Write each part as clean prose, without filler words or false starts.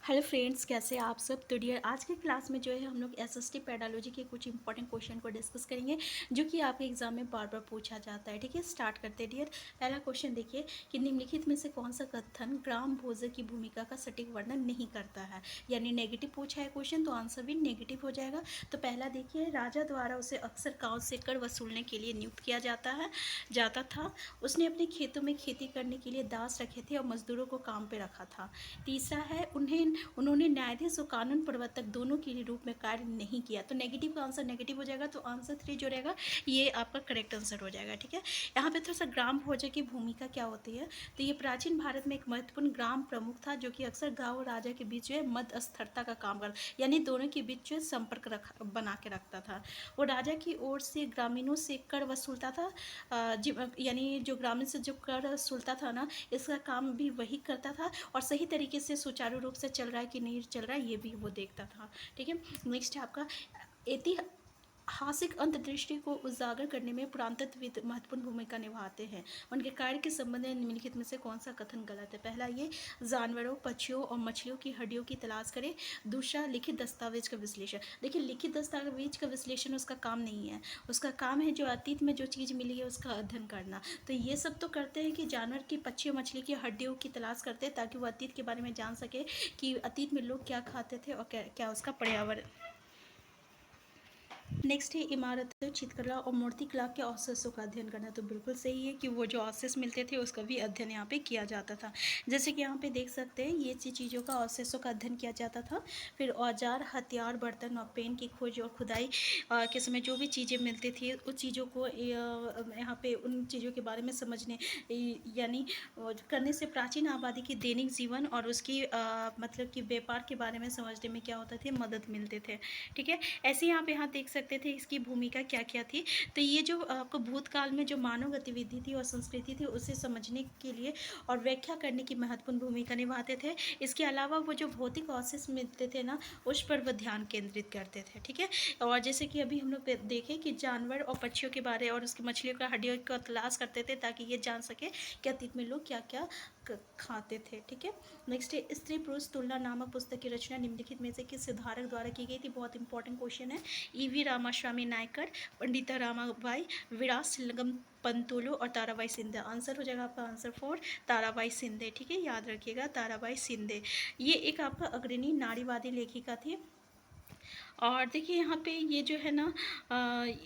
Hello friends, कैसे आप सब। तो डियर, आज की क्लास में जो है हम लोग एसएसटी पेडालॉजी के कुछ इंपॉर्टेंट क्वेश्चन को डिस्कस करेंगे जो कि आपके एग्जाम में बार बार पूछा जाता है। ठीक है, स्टार्ट करते हैं डियर। पहला क्वेश्चन देखिए कि निम्नलिखित में से कौन सा कथन ग्राम भोजक की भूमिका का सटीक वर्णन नहीं करता है, यानी नेगेटिव पूछा है क्वेश्चन तो आंसर भी नेगेटिव हो जाएगा। तो पहला देखिए, राजा द्वारा उसे अक्सर गाँव से कर वसूलने के लिए नियुक्त किया जाता था। उसने अपने खेतों में खेती करने के लिए दास रखे थे और मजदूरों को काम पे रखा था। तीसरा है, उन्होंने न्यायाधीश और कानून प्रवर्तक दोनों के रूप में कार्य नहीं किया। तो नेगेटिव का आंसर नेगेटिव हो जाएगा, तो आंसर 3 जो रहेगा ये आपका करेक्ट आंसर हो जाएगा। ठीक है, यहाँ पे थोड़ा सा ग्राम भोजक की भूमिका क्या होती है। तो ये प्राचीन भारत में एक महत्वपूर्ण ग्राम प्रमुख था जो कि अक्सर गाँव और राजा के बीच जो है मध्यस्थता का काम कर, यानी दोनों के बीच जो है संपर्क बना के रखता था। वो राजा की ओर से ग्रामीणों से कर वसूलता था, यानी जो ग्रामीण से जो कर वसूलता था ना, इसका काम भी वही करता था और सही तरीके से सुचारू रूप से चल रहा है कि नहीं चल रहा है ये भी वो देखता था। ठीक है, नेक्स्ट है आपका ऐतिहासिक अंतर्दृष्टि को उजागर करने में पुरातत्वविद महत्वपूर्ण भूमिका निभाते हैं। उनके कार्य के संबंध में निम्नलिखित में से कौन सा कथन गलत है। पहला, ये जानवरों, पक्षियों और मछलियों की हड्डियों की तलाश करें। दूसरा, लिखित दस्तावेज का विश्लेषण। देखिए, लिखित दस्तावेज का विश्लेषण उसका काम नहीं है, उसका काम है जो अतीत में जो चीज़ मिली है उसका अध्ययन करना। तो ये सब तो करते हैं कि जानवर की, पक्षी और मछली की हड्डियों की तलाश करते हैं ताकि वो अतीत के बारे में जान सके कि अतीत में लोग क्या खाते थे और क्या उसका पर्यावरण। नेक्स्ट है, इमारत, चित्रकला और मूर्तिकला के अवशेषों का अध्ययन करना। तो बिल्कुल सही है कि वो जो अवशेष मिलते थे उसका भी अध्ययन यहाँ पे किया जाता था। जैसे कि यहाँ पे देख सकते हैं ये चीज़ों का, अवशेषों का अध्ययन किया जाता था। फिर औजार, हथियार, बर्तन और पेन की खोज और खुदाई के समय जो भी चीज़ें मिलती थी उस चीज़ों को यहाँ पे उन चीज़ों के बारे में समझने यानी करने से प्राचीन आबादी की दैनिक जीवन और उसकी मतलब कि व्यापार के बारे में समझने में क्या होता थे, मदद मिलते थे। ठीक है, ऐसे ही आप यहाँ देख सकते थे इसकी भूमिका क्या क्या थी। तो ये जो आपको भूतकाल में जो मानव गतिविधि थी और संस्कृति थी उसे समझने के लिए और व्याख्या करने की महत्वपूर्ण भूमिका निभाते थे। इसके अलावा वो जो भौतिक अवशेष मिलते थे ना, उस पर वो ध्यान केंद्रित करते थे। ठीक है, और जैसे कि अभी हम लोग देखें कि जानवर और पक्षियों के बारे और उसकी मछलियों का हड्डियों का तलाश करते थे ताकि ये जान सके कि अतीत में लोग क्या क्या खाते थे। ठीक है, नेक्स्ट है, स्त्री पुरुष तुलना नामक पुस्तक की रचना निम्नलिखित में से किस सुधारक द्वारा की गई थी। बहुत इंपॉर्टेंट क्वेश्चन है। ईवी रामास्वामी नायकर, पंडिता रामाबाई, विरासलिंगम पंतोलू और ताराबाई सिंधे। आंसर हो जाएगा आपका आंसर 4, ताराबाई सिंधे। ठीक है, याद रखिएगा ताराबाई सिंधे। ये एक आपका अग्रणी नारीवादी लेखिका थी। और देखिए यहाँ पे ये जो है ना,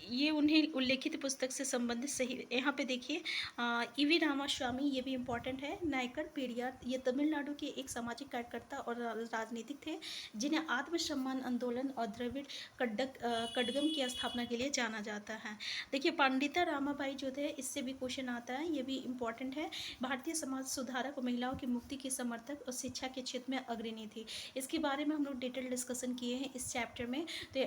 ये उन्हें उल्लेखित पुस्तक से संबंधित सही, यहाँ पे देखिए ईवी रामास्वामी, ये भी इम्पॉर्टेंट है। नायकर पेरियार, ये तमिलनाडु के एक सामाजिक कार्यकर्ता और राजनीतिक थे जिन्हें आत्मसम्मान आंदोलन और द्रविड़ कड़गम की स्थापना के लिए जाना जाता है। देखिए, पंडिता रामाबाई जो थे, इससे भी क्वेश्चन आता है, ये भी इम्पॉर्टेंट है। भारतीय समाज सुधारक और महिलाओं की मुक्ति की समर्थक और शिक्षा के क्षेत्र में अग्रणी थी। इसके बारे में हम लोग डिटेल डिस्कशन किए हैं इस चैप्टर में। तो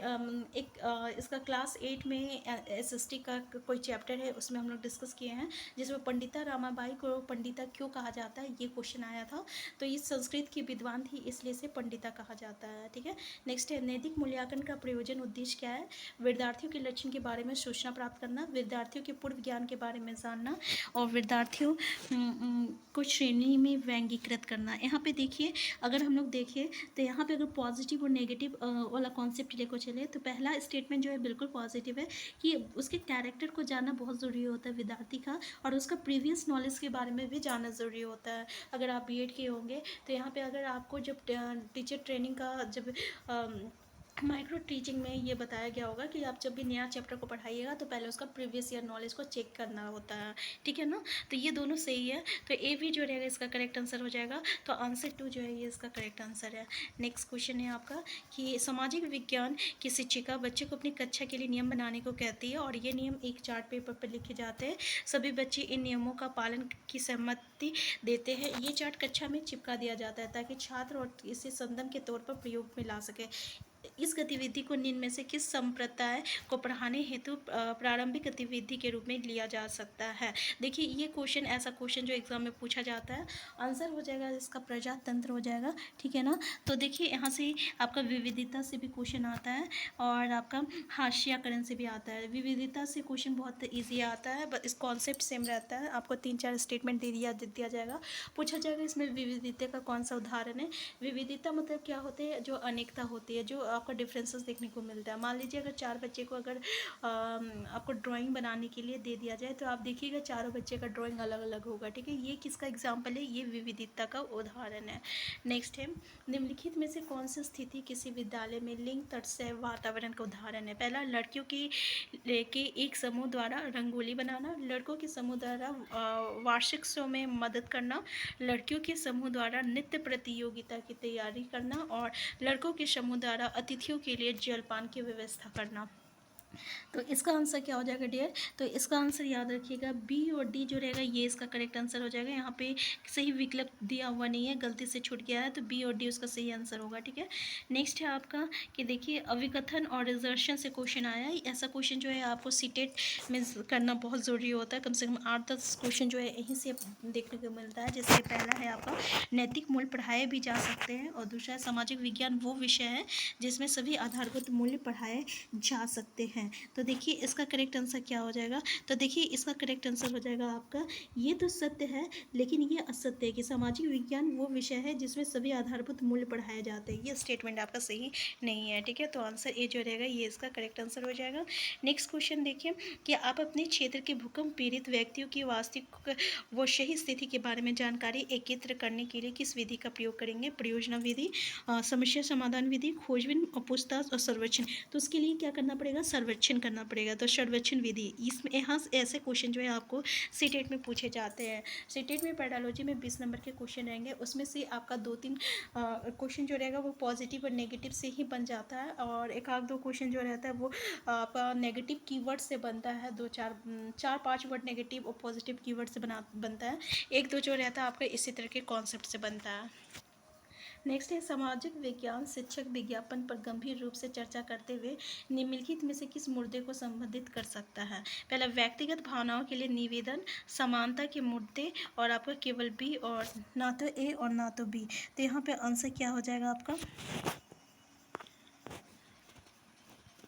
इसका क्लास 8 में एसएसटी का कोई चैप्टर है उसमें हम लोग डिस्कस किए हैं जिसमें पंडिता रामाबाई को पंडिता क्यों कहा जाता है ये क्वेश्चन आया था। तो ये संस्कृत की विद्वान थी इसलिए से पंडिता कहा जाता है। ठीक है, नेक्स्ट है, नैतिक मूल्यांकन का प्रयोजन उद्देश्य क्या है। विद्यार्थियों के लक्षण के बारे में सूचना प्राप्त करना, विद्यार्थियों के पूर्व ज्ञान के बारे में जानना और विद्यार्थियों को श्रेणी में व्यंगीकृत करना। यहाँ पे देखिए, अगर हम लोग देखें तो यहाँ पे अगर पॉजिटिव और नेगेटिव वाला कॉन्सेप्ट लेकर चले तो पहला स्टेटमेंट जो है बिल्कुल पॉजिटिव है कि उसके कैरेक्टर को जानना बहुत ज़रूरी होता है विद्यार्थी का, और उसका प्रीवियस नॉलेज के बारे में भी जानना ज़रूरी होता है। अगर आप बीएड किए होंगे तो यहाँ पे अगर आपको जब टीचर ट्रेनिंग का जब माइक्रो टीचिंग में ये बताया गया होगा कि आप जब भी नया चैप्टर को पढ़ाइएगा तो पहले उसका प्रीवियस ईयर नॉलेज को चेक करना होता है। ठीक है ना, तो ये दोनों सही है। तो ए भी जो रहेगा इसका करेक्ट आंसर हो जाएगा। तो आंसर 2 जो है ये इसका करेक्ट आंसर है। नेक्स्ट क्वेश्चन है आपका कि सामाजिक विज्ञान की शिक्षिका बच्चे को अपनी कक्षा के लिए नियम बनाने को कहती है और ये नियम एक चार्ट पेपर पर लिखे जाते हैं। सभी बच्चे इन नियमों का पालन की सहमति देते हैं। ये चार्ट कक्षा में चिपका दिया जाता है ताकि छात्र और इसे संदर्भ के तौर पर प्रयोग में ला सके। इस गतिविधि को निम्न में से किस संप्रदाय को पढ़ाने हेतु प्रारंभिक गतिविधि के रूप में लिया जा सकता है। देखिए ये क्वेश्चन, ऐसा क्वेश्चन जो एग्जाम में पूछा जाता है, आंसर हो जाएगा इसका प्रजातंत्र हो जाएगा, ठीक है ना। तो देखिए यहाँ से आपका विविधता से भी क्वेश्चन आता है और आपका हास्याकरण से भी आता है। विविधता से क्वेश्चन बहुत ईजी आता है, बस इस कॉन्सेप्ट सेम रहता है। आपको 3-4 स्टेटमेंट दिया जाएगा, पूछा जाएगा इसमें विविधता का कौन सा उदाहरण है। विविधता मतलब क्या होते हैं, जो अनेकता होती है, जो आपका डिफरेंसेस देखने को मिलता है। मान लीजिए अगर 4 बच्चे को अगर आपको ड्राइंग बनाने के लिए दे दिया जाए तो आप देखिएगा चारों बच्चे का ड्राइंग अलग अलग होगा, ठीक है। ये किसका एग्जाम्पल है, ये विविधता का उदाहरण है। नेक्स्ट है, निम्नलिखित में से कौन सी स्थिति किसी विद्यालय में लिंग तटस्थ वातावरण का उदाहरण है। पहला, लड़कियों के एक समूह द्वारा रंगोली बनाना, लड़कों के समूह द्वारा वार्षिक शो में मदद करना, लड़कियों के समूह द्वारा नृत्य प्रतियोगिता की तैयारी करना और लड़कों के समूह द्वारा अतिथियों के लिए जलपान की व्यवस्था करना। तो इसका आंसर क्या हो जाएगा डियर, तो इसका आंसर याद रखिएगा बी और डी जो रहेगा ये इसका करेक्ट आंसर हो जाएगा। यहाँ पे सही विकल्प दिया हुआ नहीं है, गलती से छूट गया है, तो बी और डी उसका सही आंसर होगा, ठीक है। नेक्स्ट है आपका कि देखिए अभिकथन और रिजर्शन से क्वेश्चन आया है। ऐसा क्वेश्चन जो है आपको सीटेट में करना बहुत ज़रूरी होता है, कम से कम 8-10 क्वेश्चन जो है यहीं से देखने को मिलता है। जैसे पहला है आपका नैतिक मूल्य पढ़ाए भी जा सकते हैं और दूसरा है सामाजिक विज्ञान वो विषय है जिसमें सभी आधारभूत मूल्य पढ़ाए जा सकते हैं। तो देखिए इसका करेक्ट आंसर क्या हो जाएगा, तो देखिए इसका करेक्ट आंसर हो जाएगा आपका, ये तो सत्य है लेकिन ये असत्य है कि सामाजिक विज्ञान वो विषय है जिसमें सभी आधारभूत मूल्य पढ़ाए जाते हैं। ये स्टेटमेंट आपका सही नहीं है, ठीक है। तो आंसर ए जो रहेगा ये इसका करेक्ट आंसर हो जाएगा। नेक्स्ट क्वेश्चन देखिए कि आप अपने क्षेत्र के भूकंप पीड़ित व्यक्तियों की वास्तविक व सही स्थिति के बारे में जानकारी एकत्र करने के लिए किस विधि का प्रयोग करेंगे। परियोजना विधि, समस्या समाधान विधि, खोजबीन, पूछताछ और सर्वेक्षण। तो उसके लिए क्या करना पड़ेगा, सर्वेक्षण करना पड़ेगा। तो सर्वेक्षण विधि, इसमें यहाँ ऐसे क्वेश्चन जो है आपको सीटेट में पूछे जाते हैं। सीटेट में पेडालॉजी में 20 नंबर के क्वेश्चन रहेंगे, उसमें से आपका 2-3 क्वेश्चन जो रहेगा वो पॉजिटिव और नेगेटिव से ही बन जाता है और एक आध दो क्वेश्चन जो रहता है वो आपका नेगेटिव कीवर्ड से बनता है। 4-5 वर्ड नेगेटिव और पॉजिटिव कीवर्ड से बनता है। 1-2 जो रहता है आपका इसी तरह के कॉन्सेप्ट से बनता है। नेक्स्ट है सामाजिक विज्ञान शिक्षक विज्ञापन पर गंभीर रूप से चर्चा करते हुए निम्नलिखित में से किस मुद्दे को संबोधित कर सकता है। पहला, व्यक्तिगत भावनाओं के लिए निवेदन, समानता के मुद्दे और आपका केवल बी और ना तो ए और ना तो बी। तो यहाँ पे आंसर क्या हो जाएगा आपका,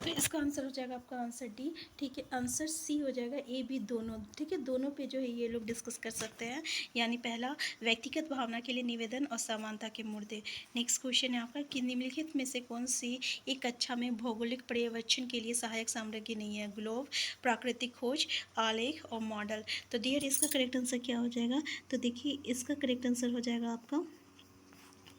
तो इसका आंसर हो जाएगा आपका आंसर डी, ठीक है। आंसर सी हो जाएगा, ए बी दोनों, ठीक है। दोनों पे जो है ये लोग डिस्कस कर सकते हैं, यानी पहला व्यक्तिगत भावना के लिए निवेदन और समानता के मुद्दे। नेक्स्ट क्वेश्चन है आपका कि निम्नलिखित में से कौन सी एक कक्षा में भौगोलिक पर्यवेक्षण के लिए सहायक सामग्री नहीं है। ग्लोब, प्राकृतिक खोज, आलेख और मॉडल। तो डियर इसका करेक्ट आंसर क्या हो जाएगा, तो देखिए इसका करेक्ट आंसर हो जाएगा आपका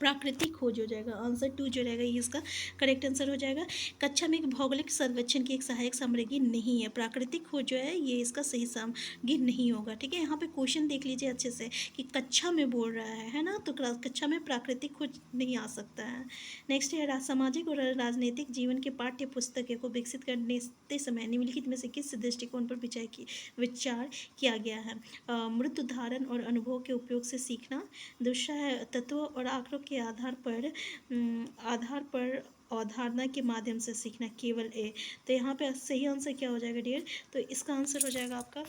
प्राकृतिक खोज हो जाएगा। आंसर 2 जो रहेगा ये इसका करेक्ट आंसर हो जाएगा। कक्षा में एक भौगोलिक सर्वेक्षण की एक सहायक सामग्री नहीं है। प्राकृतिक खोज जो है ये इसका सही सामग्री नहीं होगा, ठीक है। यहाँ पे क्वेश्चन देख लीजिए अच्छे से कि कक्षा में बोल रहा है ना, तो कक्षा में प्राकृतिक खोज नहीं आ सकता है। नेक्स्ट है सामाजिक और राजनीतिक जीवन के पाठ्य पुस्तक को विकसित करने समय निम्नलिखित में से किस दृष्टिकोण पर विचार किया गया है। मृत उदाहरण और अनुभव के उपयोग से सीखना, दूसरा है तत्व और आंकड़ों के आधार पर अवधारणा के माध्यम से सीखना, केवल ए। तो यहाँ पे सही आंसर क्या हो जाएगा डियर, तो इसका आंसर हो जाएगा आपका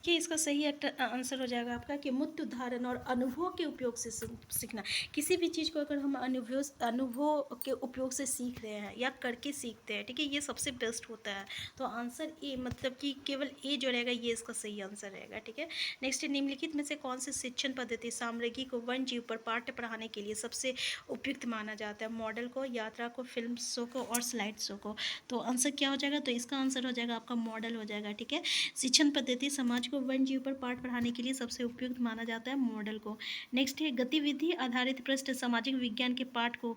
कि इसका सही आंसर हो जाएगा आपका कि मुक्त उदाहरण और अनुभव के उपयोग से सीखना। किसी भी चीज़ को अगर हम अनुभव के उपयोग से सीख रहे हैं या करके सीखते हैं, ठीक है, ये सबसे बेस्ट होता है। तो आंसर ए, मतलब कि केवल ए जो रहेगा ये इसका सही आंसर रहेगा, ठीक है। नेक्स्ट, निम्नलिखित में से कौन सी शिक्षण पद्धति सामग्री को वन जीव पर पाठ्य पढ़ाने के लिए सबसे उपयुक्त माना जाता है। मॉडल को, यात्रा को, फिल्म शो को और स्लाइड शो को। तो आंसर क्या हो जाएगा, तो इसका आंसर हो जाएगा आपका मॉडल हो जाएगा, ठीक है। शिक्षण पद्धति समाज को को वन्यजीव पर पाठ पढ़ाने के लिए सबसे उपयुक्त माना जाता है मॉडल को। नेक्स्ट है गतिविधि आधारित प्रश्न सामाजिक विज्ञान के पाठ को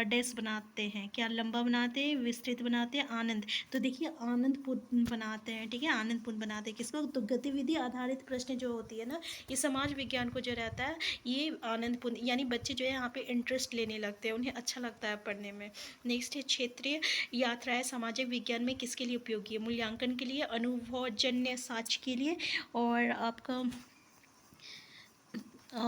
डैश बनाते हैं, क्या लंबा बनाते हैं, विस्तृत बनाते हैं, आनंद। तो देखिए आनंदपूर्ण बनाते हैं, ठीक है, आनंदपूर्ण बनाते हैं किसको, तो गतिविधि आधारित प्रश्न जो होती है ना, ये समाज विज्ञान को जो रहता है ये आनंदपूर्ण, यानी बच्चे जो है यहाँ पे इंटरेस्ट लेने लगते हैं, उन्हें अच्छा लगता है पढ़ने में। नेक्स्ट है क्षेत्रीय यात्राएं सामाजिक विज्ञान में किसके लिए उपयोगी है, मूल्यांकन के लिए, अनुभवजन्य साक्ष्य के लिए, और आपका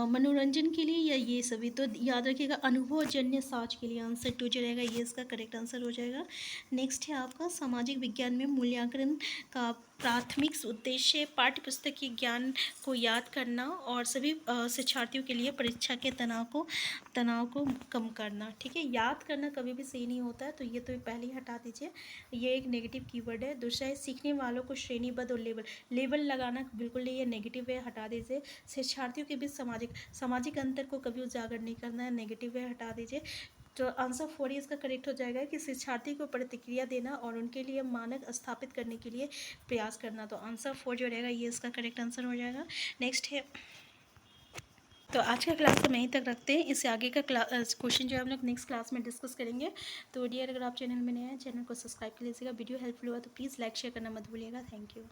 मनोरंजन के लिए, या ये सभी। तो याद रखिएगा अनुभवजन्य साक्ष्य के लिए, आंसर 2 जो रहेगा ये इसका करेक्ट आंसर हो जाएगा। नेक्स्ट है आपका सामाजिक विज्ञान में मूल्यांकन का प्राथमिक उद्देश्य पाठ्य पुस्तक के ज्ञान को याद करना और सभी शिक्षार्थियों के लिए परीक्षा के तनाव को कम करना, ठीक है। याद करना कभी भी सही नहीं होता है, तो ये तो पहले ही हटा दीजिए, ये एक नेगेटिव कीवर्ड है। दूसरा है सीखने वालों को श्रेणीबद्ध और लेबल लगाना बिल्कुल नहीं, ये नेगेटिव है, हटा दीजिए। शिक्षार्थियों के बीच सामाजिक अंतर को कभी उजागर नहीं करना है, नेगेटिव है, हटा दीजिए। तो आंसर 4 इसका करेक्ट हो जाएगा कि शिक्षार्थी को प्रतिक्रिया देना और उनके लिए मानक स्थापित करने के लिए प्रयास करना। तो आंसर 4 जो रहेगा ये इसका करेक्ट आंसर हो जाएगा। नेक्स्ट है, तो आज का क्लास तो यहीं तक रखते हैं, इससे आगे का क्वेश्चन जो है हम लोग नेक्स्ट क्लास में डिस्कस करेंगे। तो डियर अगर आप चैनल में नए हैं, चैनल को सब्सक्राइब कर लीजिएगा। वीडियो हेल्पफुल हुआ तो प्लीज़ लाइक शेयर करना मत भूलिएगा। Thank you.